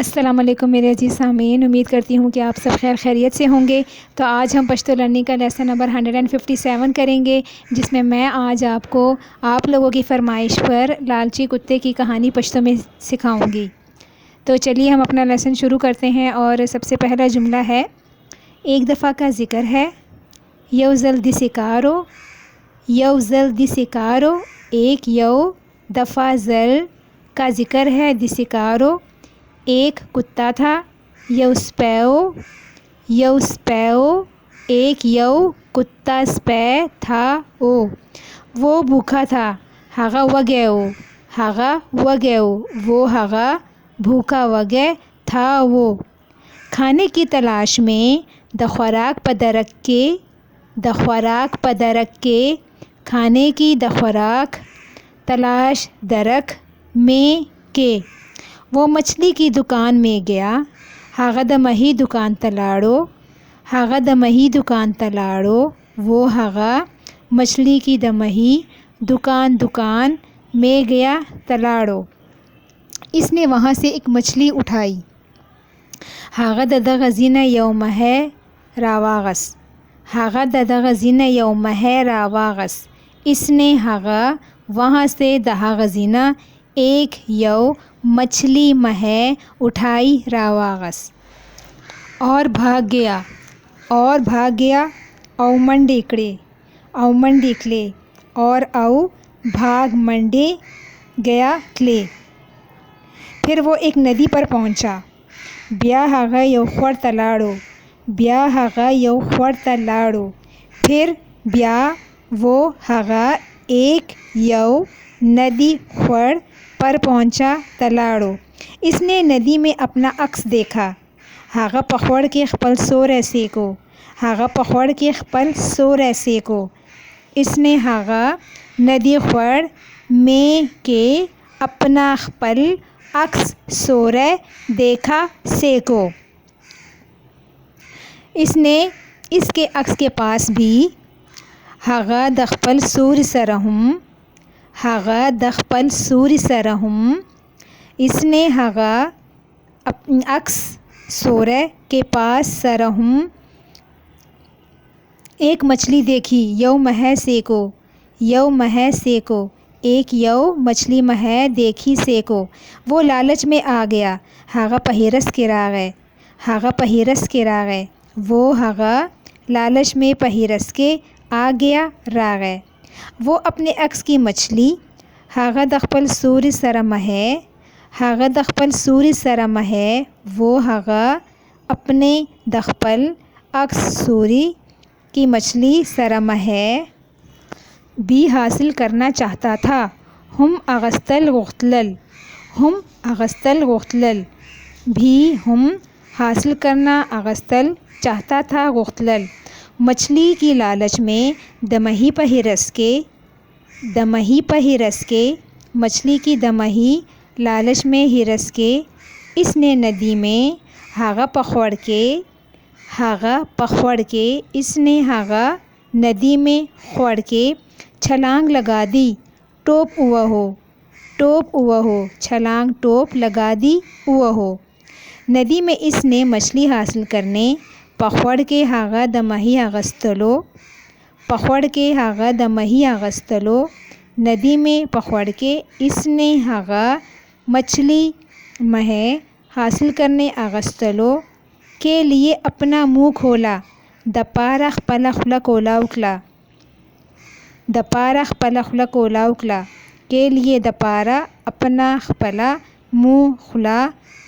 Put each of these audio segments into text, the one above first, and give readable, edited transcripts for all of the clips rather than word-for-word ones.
السلام علیکم میرے عزیز سامعین، امید کرتی ہوں کہ آپ سب خیر خیریت سے ہوں گے۔ تو آج ہم پشتو لرننگ کا لیسن نمبر 157 کریں گے، جس میں آج آپ کو آپ لوگوں کی فرمائش پر لالچی کتے کی کہانی پشتو میں سکھاؤں گی۔ تو چلیے ہم اپنا لیسن شروع کرتے ہیں، اور سب سے پہلا جملہ ہے، ایک دفعہ کا ذکر ہے۔ یو جلدی سکارو، یو جلدی سکارو، ایک یو دفعہ زل کا ذکر ہے، دی سکارو ایک کتا تھا، یو سپیو، یو سپیو ایک یو کتا سپے تھا، وہ بھوکا تھا، ہاغا وگیو، ہاغا وگیو وہ ہاغا بھوکا وگے تھا وہ، کھانے کی تلاش میں، د خوراک پدرک کے، د خوراک پدرک کے، کھانے کی د خوراک تلاش درک میں کے، وہ مچھلی کی دکان میں گیا، ہاغا د مہی دکان تلاڑو، ہاغا د مہی دکان تلاڑو وہ ہاغا مچھلی کی د مہی دکان میں گیا تلاڑو، اس نے وہاں سے ایک مچھلی اٹھائی، ہاغا د غزین یو مہے راواغس، ہاغا د غزین یو مہے راواغس، اس نے ہاغا وہاں سے دہا غزینہ ایک یو مچھلی مہے اٹھائی راواغس، اور بھاگ گیا، اور بھاگ گیا، او منڈیکڑے، او منڈیکلے، اور او بھاگ منڈے گیا کلے، پھر وہ ایک ندی پر پہنچا، بیا ہاغا یو خوڑ تلاڑو، بیا ہاغا یو خوڑ تلاڑو، پھر بیا وہ ہاغا ایک یو ندی خوڑ پر پہنچا تلاڑو، اس نے ندی میں اپنا عکس دیکھا، ہاغا پخوڑ کے خپل سور ایسے کو، ہاغا پخوڑ کے خپل سور ایسے کو، اس نے ہاغا ندی خوڑ میں کے اپنا خپل عکس سورے دیکھا سے کو، اس نے اس کے عکس کے پاس بھی ہاغا د خپل سور سرہم، ہاغا د خپل سور سرہم، اس نے ہاغا عکس سورے کے پاس سرہم ایک مچھلی دیکھی، یو مہے سے کو، یو مہے سے کو، ایک یو مچھلی مہے دیکھی سے کو، وہ لالچ میں آ گیا، ہاغا پہیرس کے راغے، ہاغا پہیرس کے راغے، وہ ہاغا لالچ میں پہیرس کے آ گیا راغے، وہ اپنے عکس کی مچھلی، ہاغا د خپل سور سرہ مہے، ہاغا د خپل سور سرہ مہے، وہ ہاغا اپنے د خپل عکس سوری کی مچھلی سرہ مہے بھی حاصل کرنا چاہتا تھا، ہم اغستل غختلل، ہم اغستل غختلل بھی ہم حاصل کرنا اغستل چاہتا تھا غختلل، مچھلی کی لالچ میں دمہی پہیرس کے، دمہی پہیرس کے، مچھلی کی دمہی لالچ میں ہرس کے، اس نے ندی میں ہاغا پخوڑ کے، ہاغا پخوڑ کے، اس نے ہاغا ندی میں خوڑ کے چھلانگ لگا دی، ٹوپ اوہ ہو، ٹوپ اوہ ہو، چھلانگ ٹوپ لگا دی اوہ ہو، ندی میں اس نے مچھلی حاصل کرنے پخوڑ کے ہاغا د مہی اغستلو، پخوڑ کے ہاغا د مہی اغستلو، ندی میں پخوڑ کے اس نے ہاغا مچھلی مہے حاصل کرنے اغستلو کے لیے اپنا منہ کھولا، د پارہ خپلہ خوله کولا وکلا، د پارہ خپلہ خوله کولا وکلا، کے لیے د پارہ اپنا خپلہ منہ خولا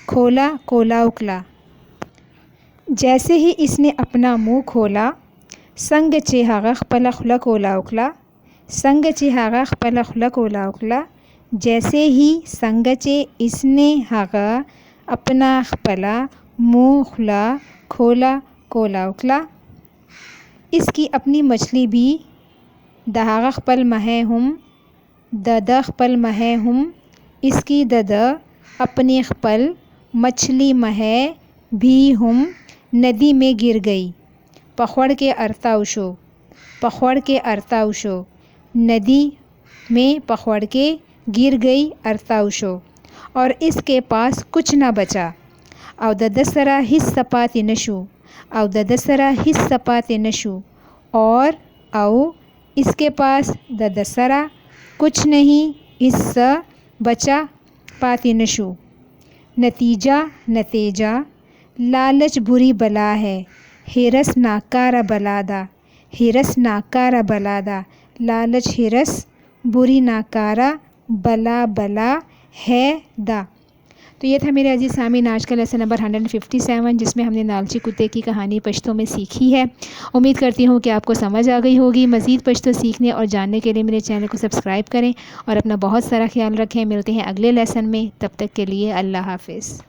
کھولا کولا وکلا، جیسے ہی اس نے اپنا منہ کھولا، سنگ چے ہاغا خپلہ خوله کولا وکلا، سنگ چے ہاغا خپلہ خوله کولا وکلا، جیسے ہی سنگ چے اس نے ہاغا اپنا خپلہ منہ خولا کھولا کولا وکلا، اس کی اپنی مچھلی بھی د ہاغا خپل مہے ہم، د خپل مہے ہم، اس کی د اپنی خپل مچھلی مہے بھی ہم ندی میں گر گئی، پخوڑ کے ارتاوشو، پخوڑ کے ارتاوشو، ندی میں پخوڑ کے گر گئی ارتاوشو، اور اس کے پاس کچھ نہ بچا، او ددسرا حس سپات نشو، او ددسرا حس سپات نشو، اور او اس کے پاس ددسرا کچھ نہیں، حص بچا، پاتی نشو نتیجہ نتیجہ، لالچ بری بلا ہے، ہرس ناکارہ بلا دا، ہرس ناکارہ بلا دا، لالچ ہرس بری ناکارہ بلا بلا ہے دا۔ تو یہ تھا میرے عزیز سامعین آج کا لیسن نمبر 157 جس میں ہم نے نالچی کتے کی کہانی پشتو میں سیکھی ہے۔ امید کرتی ہوں کہ آپ کو سمجھ آ گئی ہوگی۔ مزید پشتو سیکھنے اور جاننے کے لیے میرے چینل کو سبسکرائب کریں اور اپنا بہت سارا خیال رکھیں۔ ملتے ہیں اگلے لیسن میں، تب تک کے لیے اللہ حافظ۔